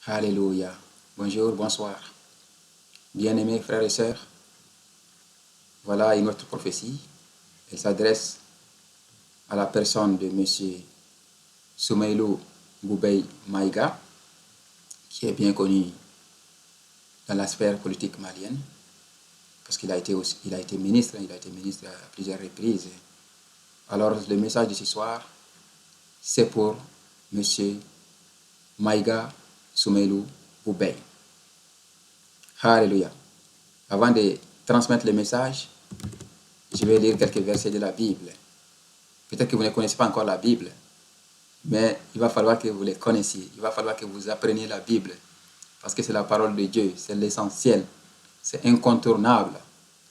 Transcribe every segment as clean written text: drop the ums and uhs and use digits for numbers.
Alléluia. Bonjour, bonsoir. Bien-aimés frères et sœurs, voilà une autre prophétie. Elle s'adresse à la personne de M. Soumaïlou Boubey Maïga, qui est bien connu dans la sphère politique malienne, parce qu'il a été ministre, il a été ministre à plusieurs reprises. Alors, le message de ce soir, c'est pour M. Maïga Soumaïlou Boubey. Alléluia. Avant de transmettre le message, je vais lire quelques versets de la Bible. Peut-être que vous ne connaissez pas encore la Bible, mais il va falloir que vous les connaissiez. Il va falloir que vous appreniez la Bible, parce que c'est la parole de Dieu, c'est l'essentiel, c'est incontournable.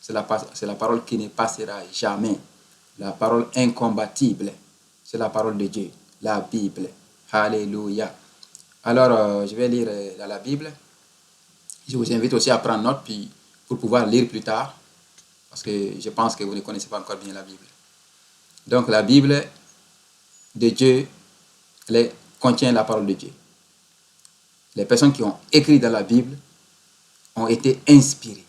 C'est la parole qui ne passera jamais. La parole incombattable, c'est la parole de Dieu, la Bible. Alléluia. Alors, je vais lire dans la Bible. Je vous invite aussi à prendre note pour pouvoir lire plus tard, parce que je pense que vous ne connaissez pas encore bien la Bible. Donc, la Bible de Dieu contient la parole de Dieu. Les personnes qui ont écrit dans la Bible ont été inspirées.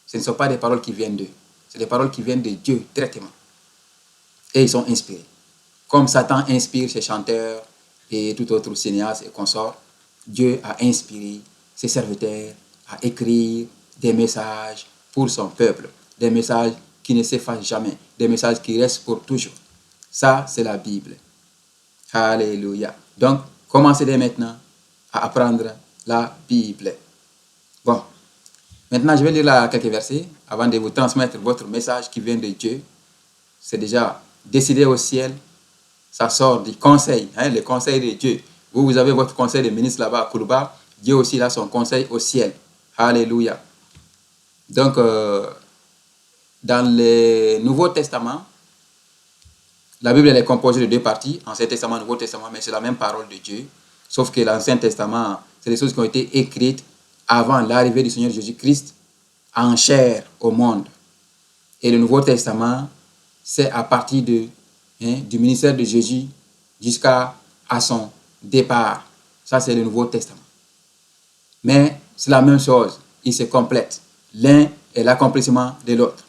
Ce ne sont pas des paroles qui viennent d'eux, c'est des paroles qui viennent de Dieu directement. Et ils sont inspirés. Comme Satan inspire ses chanteurs et tout autre cinéaste et consorts, Dieu a inspiré ses serviteurs à écrire des messages pour son peuple, des messages qui ne s'effacent jamais, des messages qui restent pour toujours. Ça, c'est la Bible. Alléluia. Donc, commencez dès maintenant à apprendre la Bible. Bon, maintenant, je vais lire quelques versets avant de vous transmettre votre message qui vient de Dieu. C'est déjà décidé au ciel. Ça sort du conseil, le conseil de Dieu. Vous avez votre conseil de ministre là-bas à Kourouba. Dieu aussi a son conseil au ciel. Alléluia. Donc, dans le Nouveau Testament, la Bible elle est composée de deux parties, Ancien Testament et Nouveau Testament, mais c'est la même parole de Dieu. Sauf que l'Ancien Testament, c'est des choses qui ont été écrites avant l'arrivée du Seigneur Jésus-Christ en chair au monde. Et le Nouveau Testament, c'est à partir du ministère de Jésus jusqu'à son départ. Ça, c'est le Nouveau Testament. Mais c'est la même chose, ils se complètent. L'un est l'accomplissement de l'autre.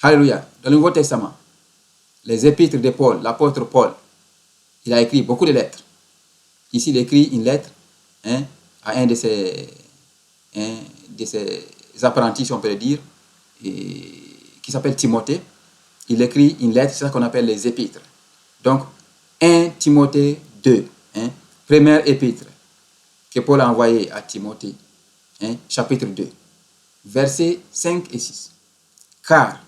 Alléluia. Dans le Nouveau Testament, les épîtres de Paul, l'apôtre Paul, il a écrit beaucoup de lettres. Ici, il écrit une lettre à un de ses apprentis, si on peut le dire, qui s'appelle Timothée. Il écrit une lettre, c'est ça qu'on appelle les épîtres. Donc, 1 Timothée 2, première épître que Paul a envoyée à Timothée, chapitre 2, versets 5 et 6. Car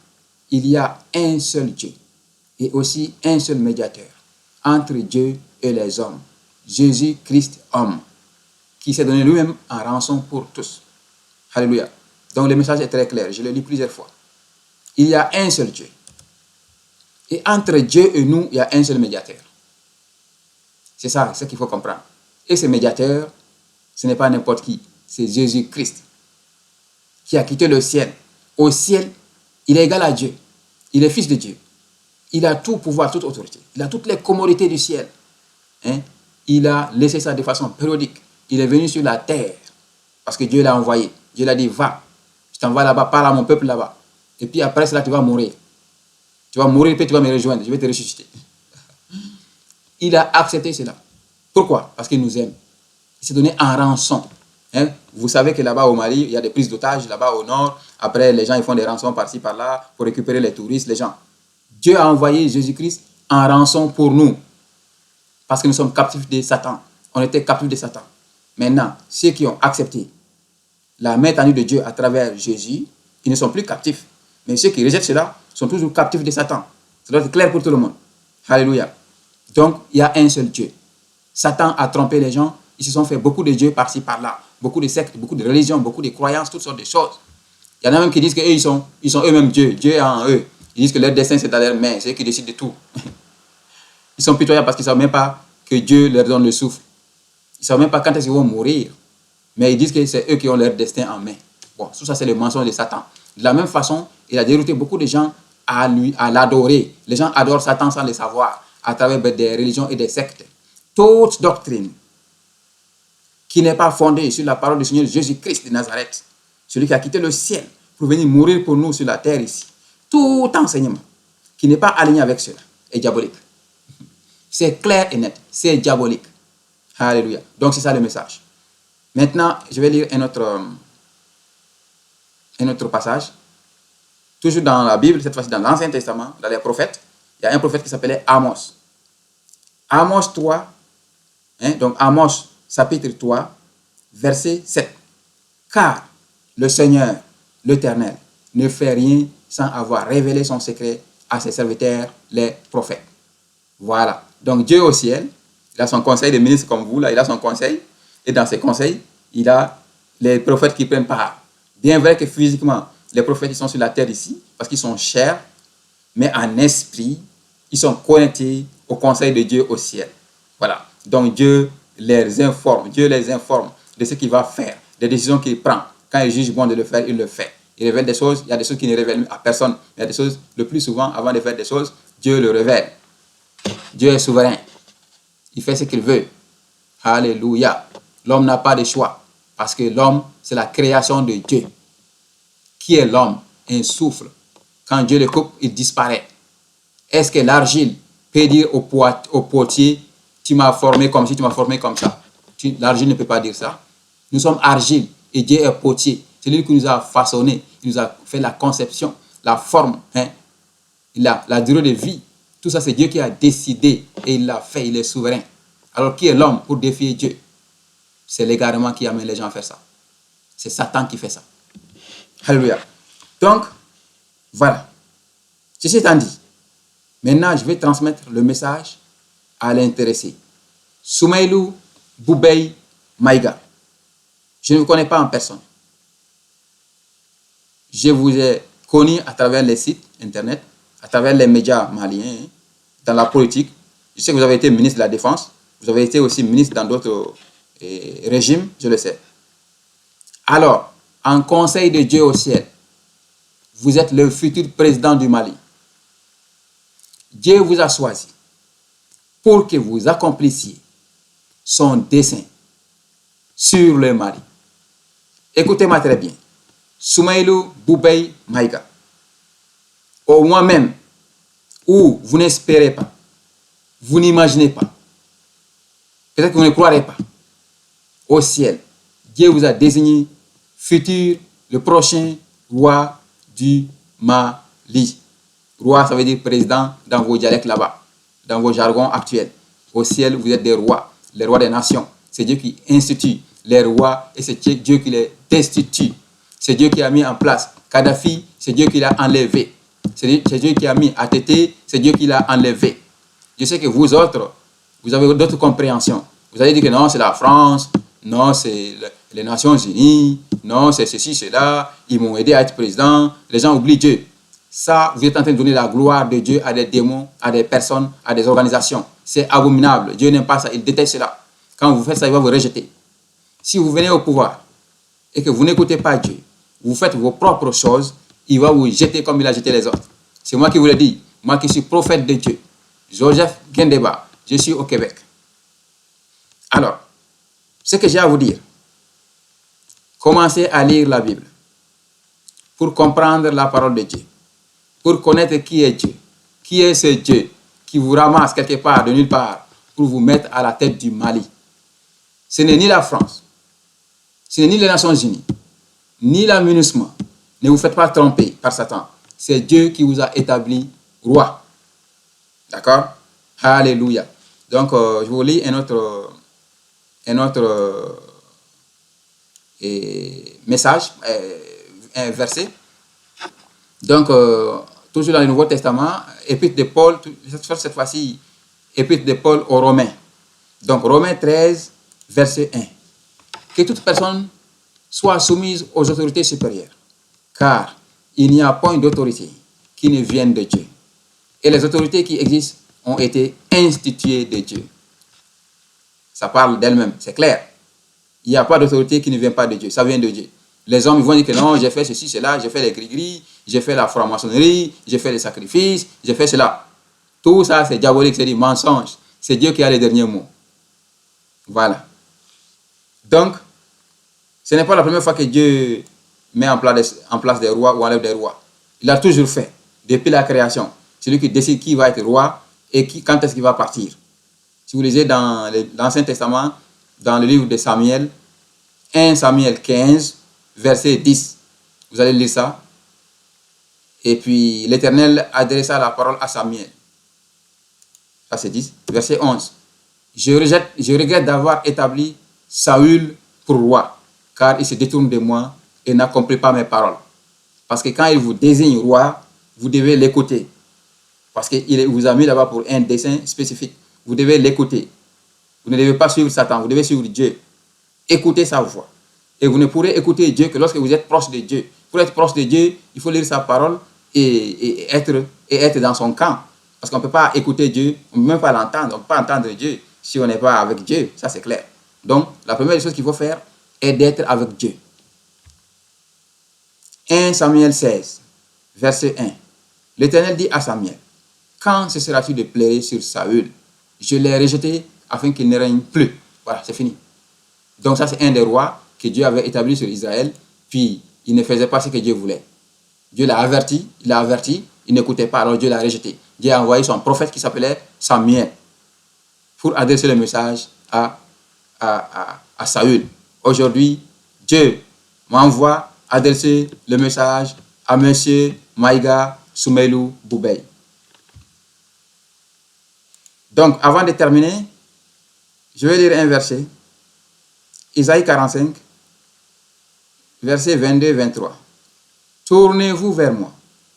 il y a un seul Dieu et aussi un seul médiateur entre Dieu et les hommes, Jésus-Christ homme, qui s'est donné lui-même en rançon pour tous. Alléluia. Donc le message est très clair, je le lis plusieurs fois. Il y a un seul Dieu. Et entre Dieu et nous, il y a un seul médiateur. C'est ça, c'est ce qu'il faut comprendre. Et ce médiateur, ce n'est pas n'importe qui, c'est Jésus-Christ, qui a quitté le ciel. Au ciel, il est égal à Dieu. Il est fils de Dieu. Il a tout pouvoir, toute autorité. Il a toutes les commodités du ciel. Il a laissé ça de façon périodique. Il est venu sur la terre parce que Dieu l'a envoyé. Dieu l'a dit, va, je t'envoie là-bas, parle à mon peuple là-bas. Et puis après cela, tu vas mourir. Tu vas mourir, puis tu vas me rejoindre. Je vais te ressusciter. Il a accepté cela. Pourquoi? Parce qu'il nous aime. Il s'est donné en rançon. Vous savez que là-bas au Mali, il y a des prises d'otages, là-bas au nord. Après, les gens ils font des rançons par-ci, par-là pour récupérer les touristes, les gens. Dieu a envoyé Jésus-Christ en rançon pour nous. Parce que nous sommes captifs de Satan. On était captifs de Satan. Maintenant, ceux qui ont accepté la main tendue de Dieu à travers Jésus, ils ne sont plus captifs. Mais ceux qui rejettent cela sont toujours captifs de Satan. Ça doit être clair pour tout le monde. Alléluia. Donc, il y a un seul Dieu. Satan a trompé les gens. Ils se sont fait beaucoup de dieux par-ci, par-là. Beaucoup de sectes, beaucoup de religions, beaucoup de croyances, toutes sortes de choses. Il y en a même qui disent qu'eux, ils sont eux-mêmes Dieu. Dieu est en eux. Ils disent que leur destin, c'est dans leurs mains. C'est eux qui décident de tout. Ils sont pitoyables parce qu'ils ne savent même pas que Dieu leur donne le souffle. Ils ne savent même pas quand est-ce qu'ils vont mourir. Mais ils disent que c'est eux qui ont leur destin en main. Bon, tout ça, c'est le mensonge de Satan. De la même façon, il a dérouté beaucoup de gens à l'adorer. Les gens adorent Satan sans le savoir, à travers des religions et des sectes. Toute doctrine qui n'est pas fondé sur la parole du Seigneur Jésus-Christ de Nazareth, celui qui a quitté le ciel pour venir mourir pour nous sur la terre ici, tout enseignement qui n'est pas aligné avec cela est diabolique. C'est clair et net, c'est diabolique. Alléluia. Donc c'est ça le message. Maintenant, je vais lire un autre passage. Toujours dans la Bible, cette fois-ci dans l'Ancien Testament, dans les prophètes. Il y a un prophète qui s'appelait Amos. Amos 3, donc Amos chapitre 3, verset 7. Car le Seigneur, l'Éternel, ne fait rien sans avoir révélé son secret à ses serviteurs, les prophètes. Voilà. Donc Dieu au ciel, il a son conseil de ministres comme vous, là, il a son conseil. Et dans ses conseils, il a les prophètes qui prennent part. Bien vrai que physiquement, les prophètes ils sont sur la terre ici, parce qu'ils sont chers, mais en esprit, ils sont connectés au conseil de Dieu au ciel. Voilà. Donc Dieu les informe de ce qu'il va faire, des décisions qu'il prend. Quand il juge bon de le faire, il le fait. Il révèle des choses, il y a des choses qui ne révèlent à personne. Il y a des choses, le plus souvent, avant de faire des choses, Dieu le révèle. Dieu est souverain. Il fait ce qu'il veut. Alléluia. L'homme n'a pas de choix. Parce que l'homme, c'est la création de Dieu. Qui est l'homme? Un souffle. Quand Dieu le coupe, il disparaît. Est-ce que l'argile peut dire au potier, tu m'as formé comme ci, tu m'as formé comme ça? L'argile ne peut pas dire ça. Nous sommes argile et Dieu est potier. C'est lui qui nous a façonné, il nous a fait la conception, la forme, la durée de vie. Tout ça, c'est Dieu qui a décidé et il l'a fait, il est souverain. Alors, qui est l'homme pour défier Dieu? C'est l'égarement qui amène les gens à faire ça. C'est Satan qui fait ça. Alléluia. Donc, voilà. Ceci étant dit, maintenant, je vais transmettre le message à l'intéressé. Soumaïlou Boubey Maïga. Je ne vous connais pas en personne. Je vous ai connu à travers les sites internet, à travers les médias maliens, dans la politique. Je sais que vous avez été ministre de la Défense. Vous avez été aussi ministre dans d'autres régimes, je le sais. Alors, en conseil de Dieu au ciel, vous êtes le futur président du Mali. Dieu vous a choisi pour que vous accomplissiez son dessein sur le Mali. Écoutez-moi très bien. Soumaïlou Boubey Maïga. Au moment même où vous n'espérez pas, vous n'imaginez pas, peut-être que vous ne croirez pas, au ciel, Dieu vous a désigné futur, le prochain roi du Mali. Roi, ça veut dire président dans vos dialectes là-bas, dans vos jargons actuels. Au ciel, vous êtes des rois, les rois des nations. C'est Dieu qui institue les rois et c'est Dieu qui les destitue. C'est Dieu qui a mis en place Kadhafi, c'est Dieu qui l'a enlevé. C'est Dieu qui a mis ATT, c'est Dieu qui l'a enlevé. Je sais que vous autres, vous avez d'autres compréhensions. Vous allez dire que non, c'est la France, non, c'est les Nations Unies, non, c'est ceci, c'est là, ils m'ont aidé à être président. Les gens oublient Dieu. Ça, vous êtes en train de donner la gloire de Dieu à des démons, à des personnes, à des organisations. C'est abominable. Dieu n'aime pas ça, il déteste cela. Quand vous faites ça, il va vous rejeter. Si vous venez au pouvoir et que vous n'écoutez pas Dieu, vous faites vos propres choses, il va vous jeter comme il a jeté les autres. C'est moi qui vous le dis. Moi qui suis prophète de Dieu. Joseph Gendeba. Je suis au Québec. Alors, ce que j'ai à vous dire, commencez à lire la Bible pour comprendre la parole de Dieu, pour connaître qui est Dieu. Qui est ce Dieu qui vous ramasse quelque part, de nulle part, pour vous mettre à la tête du Mali. Ce n'est ni la France, ce n'est ni les Nations Unies, ni la MINUSMA. Ne vous faites pas tromper par Satan. C'est Dieu qui vous a établi roi. D'accord? Alléluia. Donc, je vous lis un autre message, un verset. Donc, toujours dans le Nouveau Testament, épître de Paul, cette fois-ci, épître de Paul aux Romains. Donc, Romains 13, verset 1. Que toute personne soit soumise aux autorités supérieures, car il n'y a point d'autorité qui ne vienne de Dieu. Et les autorités qui existent ont été instituées de Dieu. Ça parle d'elle-même, c'est clair. Il n'y a pas d'autorité qui ne vient pas de Dieu, ça vient de Dieu. Les hommes ils vont dire que non, j'ai fait ceci, cela, j'ai fait les gris-gris, j'ai fait la franc-maçonnerie, j'ai fait les sacrifices, j'ai fait cela. Tout ça, c'est diabolique, c'est du mensonge. C'est Dieu qui a les derniers mots. Voilà. Donc, ce n'est pas la première fois que Dieu met en place des rois ou enlève des rois. Il l'a toujours fait, depuis la création. C'est lui qui décide qui va être roi et quand est-ce qu'il va partir. Si vous lisez dans l'Ancien Testament, dans le livre de Samuel, 1 Samuel 15, verset 10, vous allez lire ça. Et puis, l'Éternel adressa la parole à Samuel. Ça, c'est 10. Verset 11. Je regrette d'avoir établi Saül pour roi, car il se détourne de moi et n'accomplit pas mes paroles. Parce que quand il vous désigne roi, vous devez l'écouter. Parce qu'il vous a mis là-bas pour un dessein spécifique. Vous devez l'écouter. Vous ne devez pas suivre Satan, vous devez suivre Dieu. Écoutez sa voix. Et vous ne pourrez écouter Dieu que lorsque vous êtes proche de Dieu. Pour être proche de Dieu, il faut lire sa parole et être dans son camp. Parce qu'on ne peut pas écouter Dieu, on ne peut même pas l'entendre. On ne peut pas entendre Dieu si on n'est pas avec Dieu. Ça, c'est clair. Donc, la première chose qu'il faut faire est d'être avec Dieu. 1 Samuel 16, verset 1. L'Éternel dit à Samuel, « Quand cesseras-tu de pleurer sur Saül? Je l'ai rejeté afin qu'il ne règne plus. » Voilà, c'est fini. Donc ça, c'est un des rois que Dieu avait établi sur Israël, puis il ne faisait pas ce que Dieu voulait. Dieu l'a averti, il n'écoutait pas, alors Dieu l'a rejeté. Dieu a envoyé son prophète qui s'appelait Samuel pour adresser le message à Saül. Aujourd'hui, Dieu m'envoie adresser le message à M. Maïga Soumeilou Boubey. Donc, avant de terminer, je vais lire un verset. Isaïe 45, versets 22-23. Tournez-vous vers moi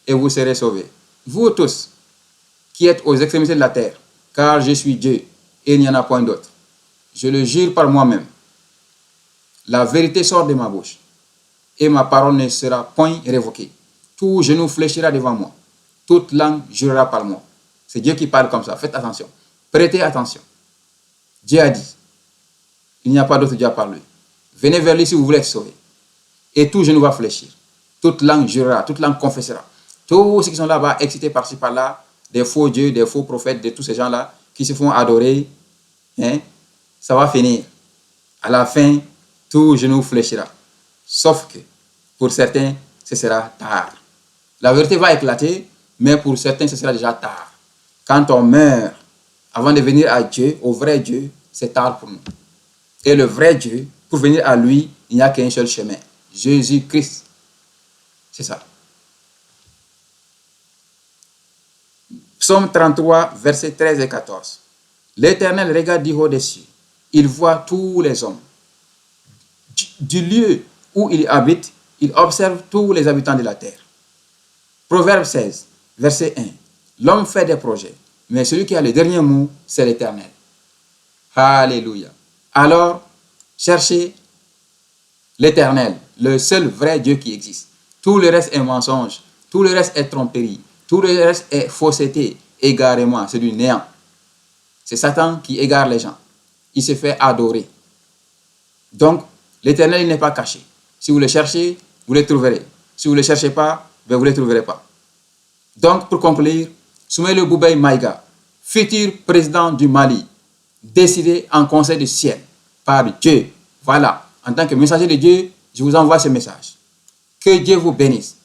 et vous serez sauvés, vous tous qui êtes aux extrémités de la terre, car je suis Dieu et il n'y en a point d'autre. Je le jure par moi-même. La vérité sort de ma bouche et ma parole ne sera point révoquée. Tout genou fléchira devant moi, toute langue jurera par moi. C'est Dieu qui parle comme ça, faites attention. Prêtez attention. Dieu a dit, il n'y a pas d'autre Dieu à part lui. Venez vers lui si vous voulez être sauvé. Et tout genou va fléchir. Toute langue jurera, toute langue confessera. Tous ceux qui sont là-bas, excités par-ci, par-là, des faux dieux, des faux prophètes, de tous ces gens-là, qui se font adorer, ça va finir. À la fin, tout genou fléchira. Sauf que, pour certains, ce sera tard. La vérité va éclater, mais pour certains, ce sera déjà tard. Quand on meurt, avant de venir à Dieu, au vrai Dieu, c'est tard pour nous. Et le vrai Dieu, pour venir à lui, il n'y a qu'un seul chemin. Jésus-Christ. C'est ça. Psaume 33, versets 13 et 14. L'Éternel regarde du haut des cieux. Il voit tous les hommes. Du lieu où il habite, il observe tous les habitants de la terre. Proverbe 16, verset 1. L'homme fait des projets, mais celui qui a le dernier mot, c'est l'Éternel. Alléluia. Alors, cherchez l'Éternel, le seul vrai Dieu qui existe. Tout le reste est mensonge, tout le reste est tromperie, tout le reste est fausseté, égarement, c'est du néant. C'est Satan qui égare les gens. Il se fait adorer. Donc, l'Éternel n'est pas caché. Si vous le cherchez, vous le trouverez. Si vous ne le cherchez pas, vous ne le trouverez pas. Donc, pour conclure, Soumeilou Boubey Maïga, futur président du Mali, décidé en conseil du ciel par Dieu. Voilà, en tant que messager de Dieu, je vous envoie ce message. Que Dieu vous bénisse.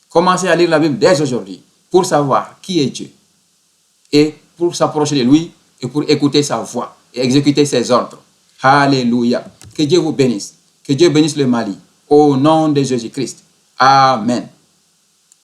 Commencez à lire la Bible dès aujourd'hui pour savoir qui est Dieu et pour s'approcher de lui et pour écouter sa voix et exécuter ses ordres. Alléluia. Que Dieu vous bénisse. Que Dieu bénisse le Mali. Au nom de Jésus-Christ. Amen.